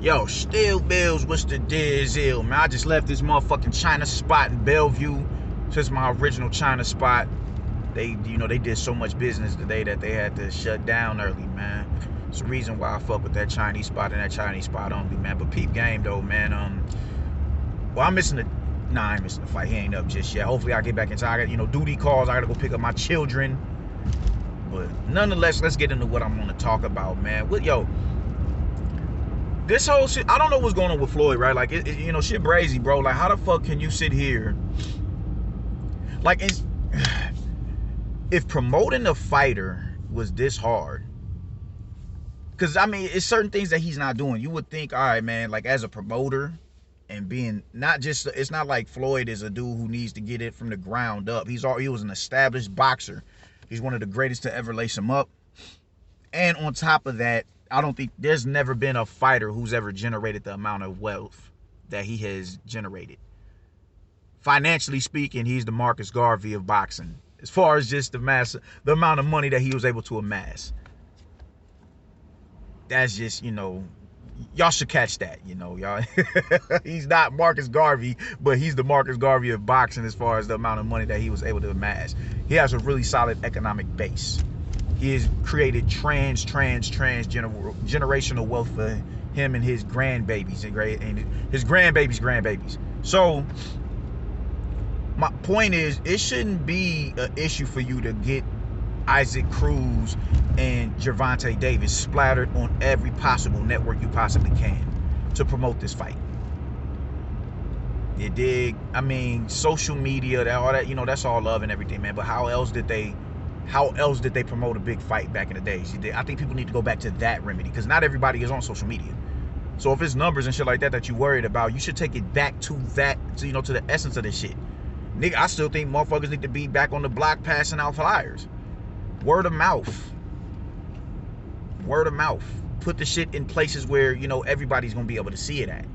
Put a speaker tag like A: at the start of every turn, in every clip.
A: Yo, still Bills, what's the deal, man? I just left this motherfucking China spot in Bellevue. Since my original China spot. They did so much business today that they had to shut down early, man. It's the reason why I fuck with that Chinese spot and that Chinese spot only, man. But peep game though, man. Well, I'm missing the. Nah, I ain't missing the fight. He ain't up just yet. Hopefully, I get back inside. I got, duty calls. I gotta go pick up my children. But nonetheless, let's get into what I'm gonna talk about, man. This whole shit. I don't know what's going on with Floyd, right? Like, shit brazy, bro. Like, how the fuck can you sit here? Like, if promoting a fighter was this hard, because I mean, it's certain things that he's not doing. You would think, all right, man, like as a promoter and being not just, it's not like Floyd is a dude who needs to get it from the ground up. He was an established boxer. He's one of the greatest to ever lace him up. And on top of that, I don't think there's never been a fighter who's ever generated the amount of wealth that he has generated. Financially speaking, he's the Marcus Garvey of boxing. As far as just the amount of money that he was able to amass. That's just, y'all should catch that, y'all. He's not Marcus Garvey, but he's the Marcus Garvey of boxing as far as the amount of money that he was able to amass. He has a really solid economic base. He has created generational wealth for him and his grandbabies and his grandbabies. So my point is, it shouldn't be an issue for you to get Isaac Cruz and Gervonta Davis splattered on every possible network you possibly can to promote this fight. You dig? I mean, social media, all that, that's all love and everything, man. But how else did they promote a big fight back in the days? I think people need to go back to that remedy, because not everybody is on social media. So if it's numbers and shit like that you worried about, you should take it back to that, to the essence of this shit. Nigga, I still think motherfuckers need to be back on the block passing out flyers. Word of mouth. Put the shit in places where, everybody's gonna be able to see it at.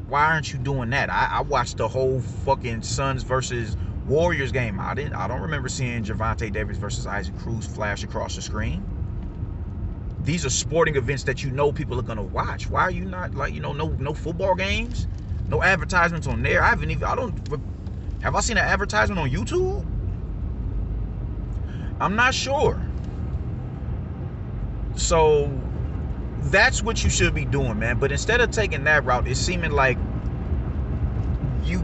A: Why aren't you doing that? I watched the whole fucking Suns versus Warriors game. I don't remember seeing Gervonta Davis versus Isaac Cruz flash across the screen. These are sporting events that people are gonna watch. Why are you not, like, no football games? No advertisements on there. Have I seen an advertisement on YouTube? I'm not sure. So that's what you should be doing, man. But instead of taking that route, it's seeming like you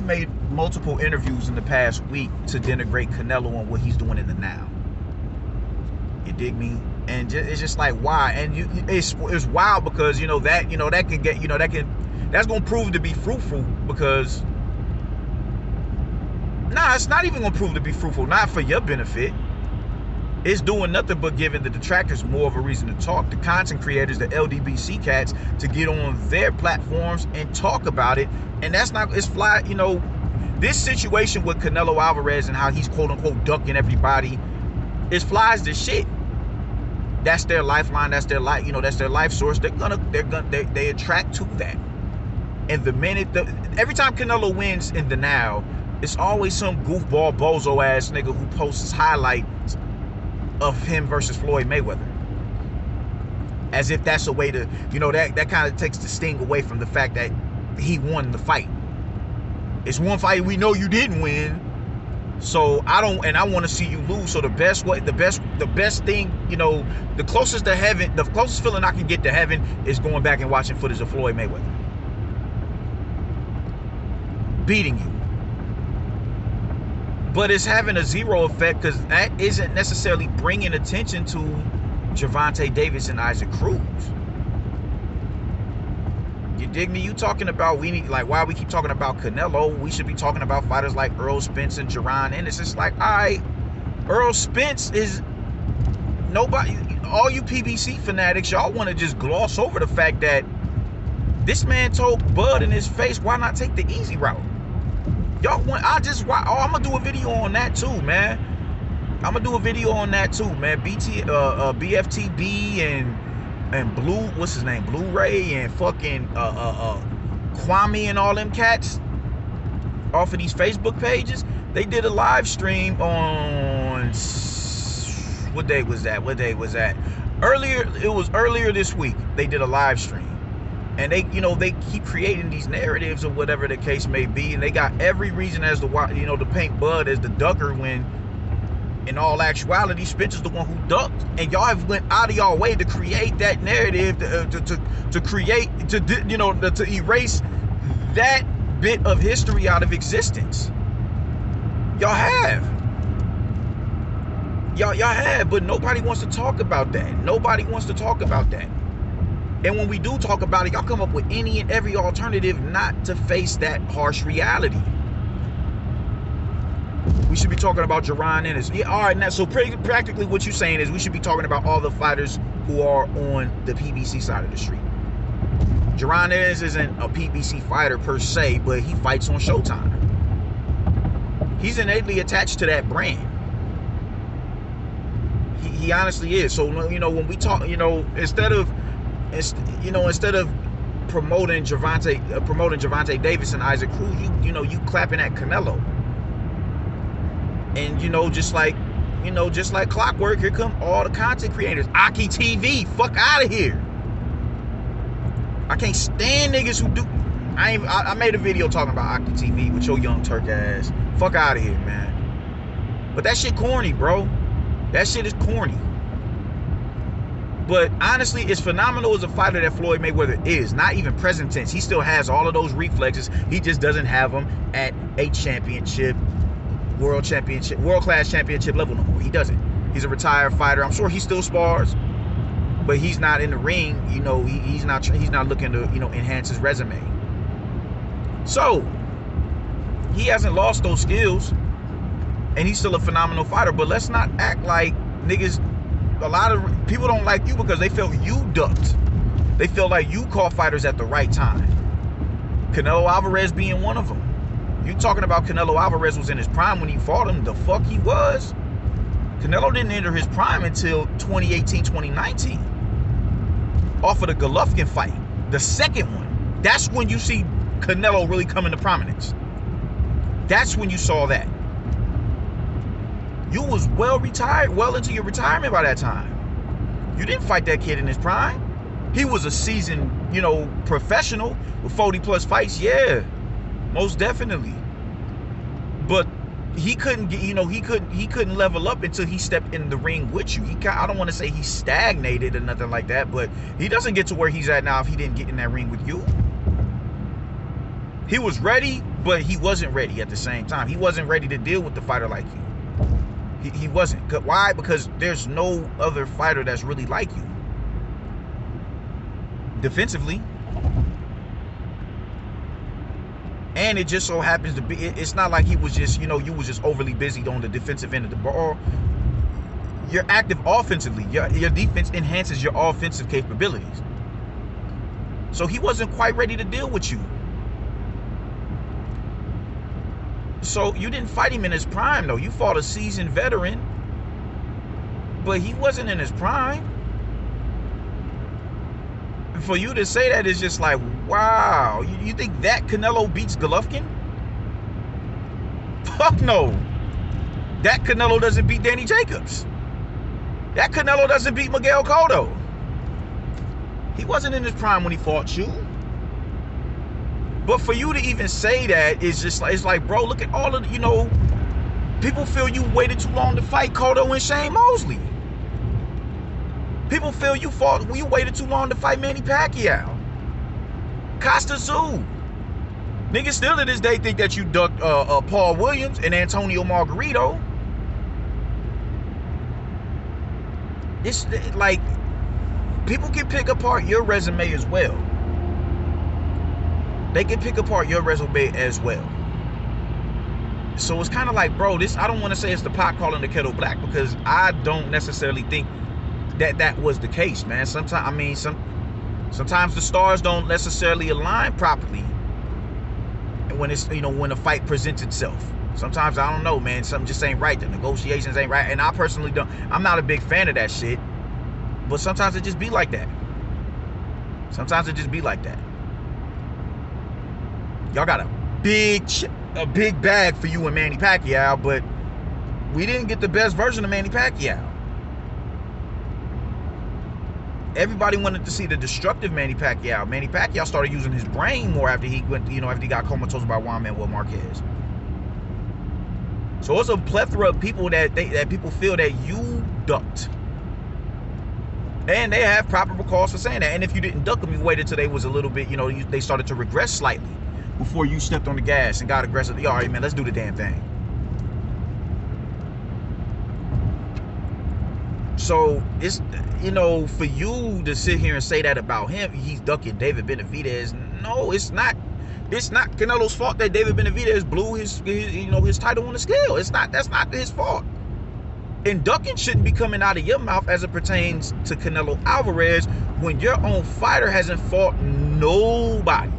A: made multiple interviews in the past week to denigrate Canelo on what he's doing in the now. You dig me? And it's just like, why? And it's wild because that can get that's gonna prove to be fruitful, because it's not even gonna prove to be fruitful. Not for your benefit. It's doing nothing but giving the detractors more of a reason to talk. The content creators, the LDBC cats, to get on their platforms and talk about it. And it's fly. This situation with Canelo Alvarez and how he's quote unquote ducking everybody, it flies the shit. That's their lifeline. That's their life. That's their life source. They attract to that. And every time Canelo wins in the now, it's always some goofball bozo ass nigga who posts highlights of him versus Floyd Mayweather, as if that's a way to, that kind of takes the sting away from the fact that he won the fight. It's one fight we know you didn't win, so I want to see you lose. So the best thing, the closest to heaven, the closest feeling I can get to heaven is going back and watching footage of Floyd Mayweather beating you. But it's having a zero effect, because that isn't necessarily bringing attention to Gervonta Davis and Isaac Cruz. You dig me? You talking about why we keep talking about Canelo? We should be talking about fighters like Errol Spence and Jaron Ennis. It's like, all right, Errol Spence is nobody. All you PBC fanatics, y'all want to just gloss over the fact that this man told Bud in his face, why not take the easy route? Y'all want, I'm gonna do a video on that too, man. BFTB and Blue, what's his name? Blu-ray and fucking Kwame and all them cats off of these Facebook pages. They did a live stream on what day was that? It was earlier this week, they did a live stream. And they keep creating these narratives or whatever the case may be, and they got every reason as to why, to paint Bud as the ducker, when in all actuality, Spencer's the one who ducked. And y'all have went out of y'all way to create that narrative, to erase that bit of history out of existence. Y'all have. Y'all have, but nobody wants to talk about that. Nobody wants to talk about that. And when we do talk about it, y'all come up with any and every alternative not to face that harsh reality. We should be talking about Jaron Ennis. Yeah, all right, now, so practically what you're saying is we should be talking about all the fighters who are on the PBC side of the street. Jaron Ennis isn't a PBC fighter per se, but he fights on Showtime. He's innately attached to that brand. He honestly is. So, when we talk, instead of promoting Gervonta Davis and Isaac Cruz, you clapping at Canelo. And just like clockwork, here come all the content creators. Aki TV, fuck out of here. I can't stand niggas who do. I made a video talking about Aki TV with your young Turk ass. Fuck out of here, man. But that shit corny, bro. That shit is corny. But honestly, as phenomenal as a fighter that Floyd Mayweather is, not even present tense, he still has all of those reflexes. He just doesn't have them at a championship, world class championship level no more. He doesn't. He's a retired fighter. I'm sure he still spars, but he's not in the ring. He's not looking to enhance his resume. So he hasn't lost those skills, and he's still a phenomenal fighter. But let's not act like niggas. A lot of people don't like you because they felt you ducked. They feel like you caught fighters at the right time. Canelo Alvarez being one of them. You talking about Canelo Alvarez was in his prime when he fought him? The fuck he was. Canelo didn't enter his prime until 2018, 2019. Off of the Golovkin fight, the second one. That's when you see Canelo really come into prominence. That's when you saw that. You was well into your retirement by that time. You didn't fight that kid in his prime. He was a seasoned, professional with 40 plus fights. Yeah, most definitely. But he couldn't get, he couldn't level up until he stepped in the ring with you. I don't want to say he stagnated or nothing like that, but he doesn't get to where he's at now if he didn't get in that ring with you. He was ready, but he wasn't ready at the same time. He wasn't ready to deal with the fighter like you. He wasn't. Why? Because there's no other fighter that's really like you. Defensively. And it just so happens to be, it's not like he was just, you was just overly busy on the defensive end of the ball. You're active offensively. Your defense enhances your offensive capabilities. So he wasn't quite ready to deal with you. So you didn't fight him in his prime, though. You fought a seasoned veteran, but he wasn't in his prime. For you to say that is just like, wow. You think that Canelo beats Golovkin? Fuck no. That Canelo doesn't beat Danny Jacobs. That Canelo doesn't beat Miguel Cotto. He wasn't in his prime when he fought you. But for you to even say that is just like, it's like, bro, look at all of, people feel you waited too long to fight Cotto and Shane Mosley. People feel you waited too long to fight Manny Pacquiao. Costa Zoo. Niggas still to this day think that you ducked Paul Williams and Antonio Margarito. It's like, people can pick apart your resume as well. They can pick apart your resume as well. So it's kind of like, bro, I don't want to say it's the pot calling the kettle black, because I don't necessarily think that was the case, man. Sometimes the stars don't necessarily align properly when it's, when a fight presents itself. Sometimes, I don't know, man, something just ain't right. The negotiations ain't right. And I personally I'm not a big fan of that shit. But sometimes it just be like that. Sometimes it just be like that. Y'all got a big bag for you and Manny Pacquiao, but we didn't get the best version of Manny Pacquiao. Everybody wanted to see the destructive Manny Pacquiao. Manny Pacquiao started using his brain more after he went, after he got comatose by Juan Manuel Marquez. So it's a plethora of people that people feel that you ducked. And they have proper cause for saying that. And if you didn't duck them, you waited till they was a little bit, they started to regress slightly before you stepped on the gas and got aggressive. All right, man, let's do the damn thing. So it's, for you to sit here and say that about him, he's ducking David Benavidez. No, it's not. It's not Canelo's fault that David Benavidez blew his title on the scale. That's not his fault. And ducking shouldn't be coming out of your mouth as it pertains to Canelo Alvarez when your own fighter hasn't fought nobody.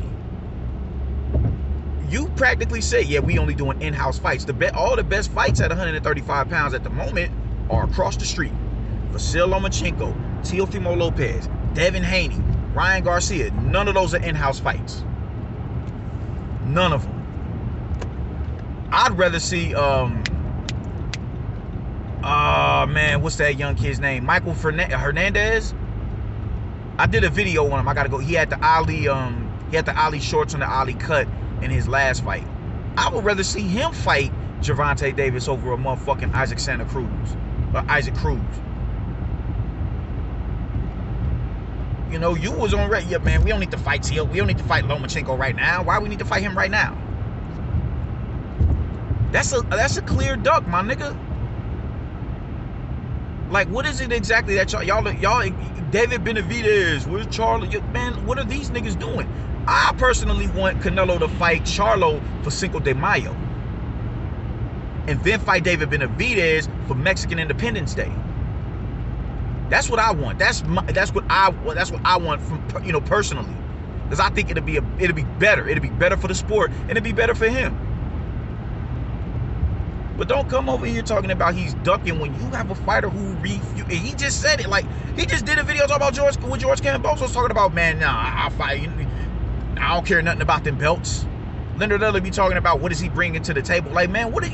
A: You practically say, yeah, we only doing in-house fights. All the best fights at 135 pounds at the moment are across the street. Vasil Lomachenko, Teofimo Lopez, Devin Haney, Ryan Garcia. None of those are in-house fights. None of them. I'd rather see, what's that young kid's name? Michael Hernandez. I did a video on him. I gotta go. He had the Ali shorts and the Ali cut in his last fight. I would rather see him fight Gervonta Davis over a motherfucking Isaac Cruz. You was on record, yeah, man. We don't need to fight Teal. We don't need to fight Lomachenko right now. Why we need to fight him right now? That's a clear duck, my nigga. Like, what is it exactly that y'all David Benavidez, where's Charlo? Man, what are these niggas doing? I personally want Canelo to fight Charlo for Cinco de Mayo, and then fight David Benavidez for Mexican Independence Day. That's what I want. That's what I want from personally, because I think it'll be better. It'll be better for the sport, and it'll be better for him. But don't come over here talking about he's ducking when you have a fighter who he just said it. Like, he just did a video talking about George Kambosos was talking about, man, nah, I'll fight you. I don't care nothing about them belts. Leonard Lillard be talking about what is he bringing to the table. Like, man, what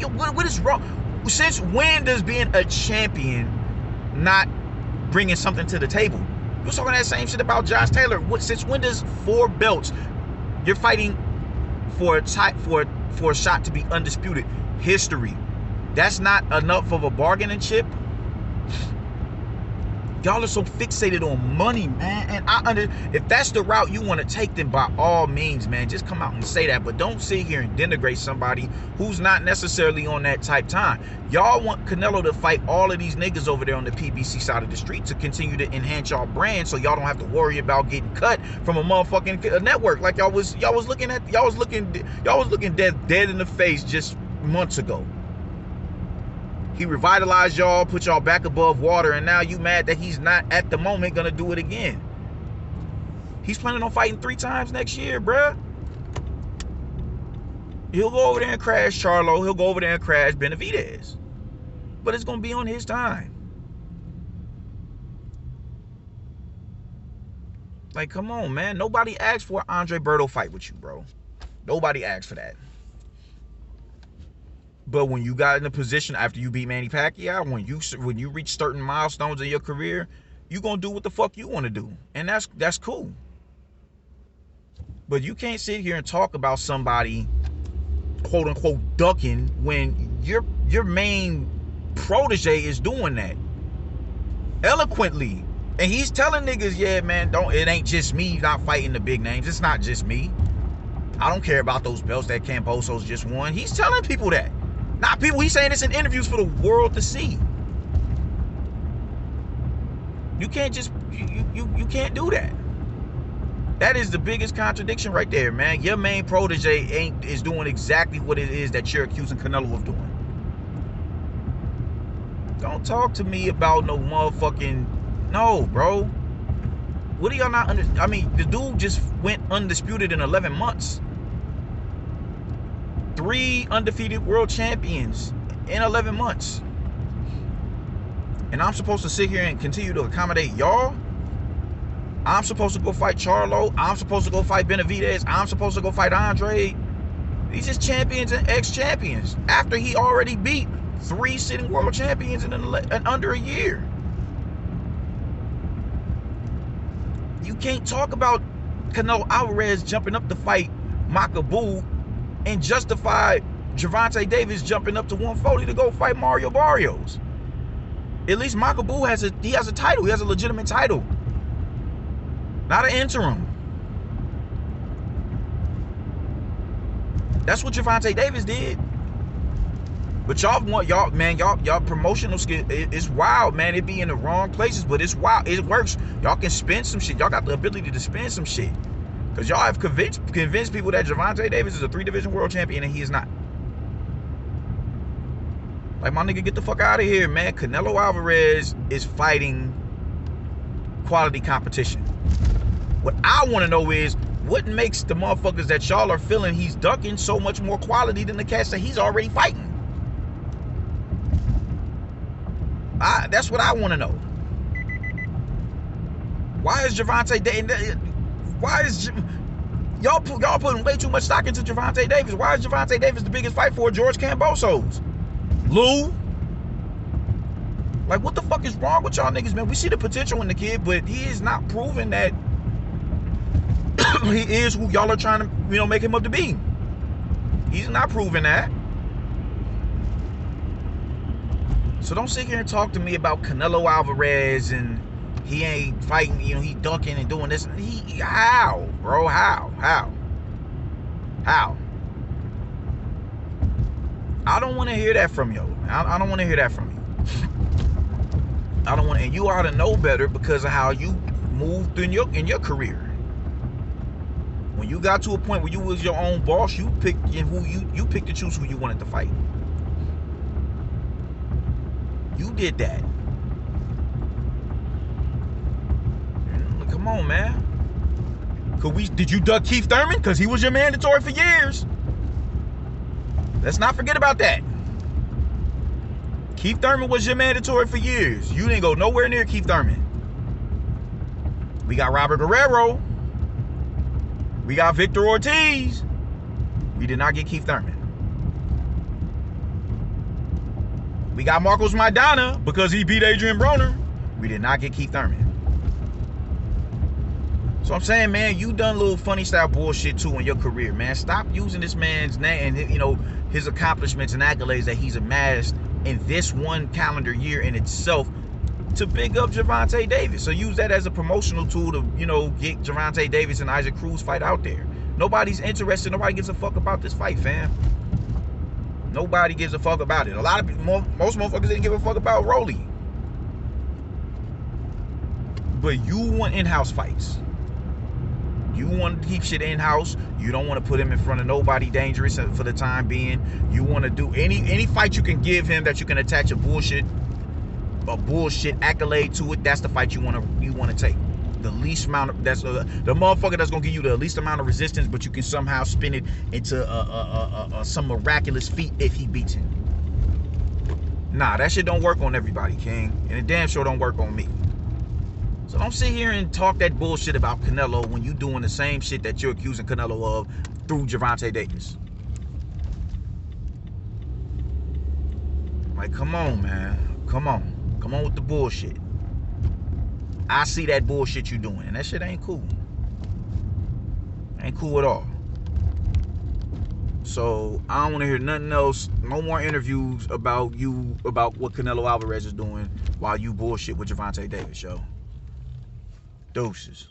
A: is wrong? Since when does being a champion not bringing something to the table? You was talking that same shit about Josh Taylor. Since when does 4 belts, you're fighting for a shot to be undisputed history? That's not enough of a bargaining chip. Y'all are so fixated on money, man. And if that's the route you want to take, then by all means, man, just come out and say that. But don't sit here and denigrate somebody who's not necessarily on that type time. Y'all want Canelo to fight all of these niggas over there on the PBC side of the street to continue to enhance y'all brand, so y'all don't have to worry about getting cut from a motherfucking network like y'all was looking dead in the face just months ago. He revitalized y'all, put y'all back above water, and now you mad that he's not at the moment gonna do it again. He's planning on fighting 3 times next year, bruh. He'll go over there and crash Charlo. He'll go over there and crash Benavidez. But it's gonna be on his time. Like, come on, man. Nobody asked for an Andre Berto fight with you, bro. Nobody asked for that. But when you got in a position after you beat Manny Pacquiao, when you reach certain milestones in your career, you gonna do what the fuck you want to do, and that's cool. But you can't sit here and talk about somebody, quote unquote, ducking when your main protege is doing that eloquently, and he's telling niggas, yeah, man, it ain't just me not fighting the big names. It's not just me. I don't care about those belts that Kambosos just won. He's telling people that. Not people, he's saying this in interviews for the world to see. You can't just, you can't do that. That is the biggest contradiction right there, man. Your main protege is doing exactly what it is that you're accusing Canelo of doing. Don't talk to me about no motherfucking, no, bro. What do y'all not understand? I mean, the dude just went undisputed in 11 months. 3 undefeated world champions in 11 months. And I'm supposed to sit here and continue to accommodate y'all? I'm supposed to go fight Charlo. I'm supposed to go fight Benavidez. I'm supposed to go fight Andre. These is champions and ex-champions after he already beat 3 sitting world champions in under a year. can't talk about Canelo Alvarez jumping up to fight Makabu and justify Gervonta Davis jumping up to 140 to go fight Mario Barrios. At least Makabu has a title. He has a legitimate title, not an interim. That's what Gervonta Davis did. But y'all promotional skill, it's wild, man. It be in the wrong places, but it's wild. It works. Y'all can spend some shit. Y'all got the ability to spend some shit. Because y'all have convinced people that Gervonta Davis is a 3-division world champion, and he is not. Like, my nigga, get the fuck out of here, man. Canelo Alvarez is fighting quality competition. What I want to know is, what makes the motherfuckers that y'all are feeling he's ducking so much more quality than the cats that he's already fighting? That's what I want to know. Why is Gervonta Davis? Why is y'all putting way too much stock into Gervonta Davis? Why is Gervonta Davis the biggest fight for George Kambosos? Lou? Like, what the fuck is wrong with y'all niggas, man? We see the potential in the kid, but he is not proving that he is who y'all are trying to, make him up to be. He's not proving that. So don't sit here and talk to me about Canelo Alvarez and he ain't fighting, he ducking and doing this. How, bro? How? I don't want to hear that from you. I don't want to hear that from you. I don't want, and you ought to know better because of how you moved in your career. When you got to a point where you was your own boss, you picked you picked to choose who you wanted to fight. You did that. Come on, man. Did you duck Keith Thurman? Because he was your mandatory for years. Let's not forget about that. Keith Thurman was your mandatory for years. You didn't go nowhere near Keith Thurman. We got Robert Guerrero. We got Victor Ortiz. We did not get Keith Thurman. We got Marcos Maidana because he beat Adrian Broner. We did not get Keith Thurman. So I'm saying, man, you done little funny style bullshit too in your career, man. Stop using this man's name and his accomplishments and accolades that he's amassed in this one calendar year in itself to big up Gervonta Davis. So use that as a promotional tool to, get Gervonta Davis and Isaac Cruz fight out there. Nobody's interested. Nobody gives a fuck about this fight, fam. Nobody gives a fuck about it. A lot of people, most motherfuckers didn't give a fuck about Rolly. But you want in-house fights. You want to keep shit in-house. You don't want to put him in front of nobody dangerous for the time being. You want to do any fight you can give him that you can attach a bullshit accolade to it. That's the fight you want to take. The least amount of the motherfucker that's gonna give you the least amount of resistance, but you can somehow spin it into some miraculous feat if he beats him. Nah, that shit don't work on everybody, King, and it damn sure don't work on me. So don't sit here and talk that bullshit about Canelo when you doing the same shit that you're accusing Canelo of through Gervonta Davis. Like, come on, man. Come on with the bullshit. I see that bullshit you doing, and that shit ain't cool. Ain't cool at all. So I don't want to hear nothing else. No more interviews about what Canelo Alvarez is doing while you bullshit with Gervonta Davis, yo. Deuces.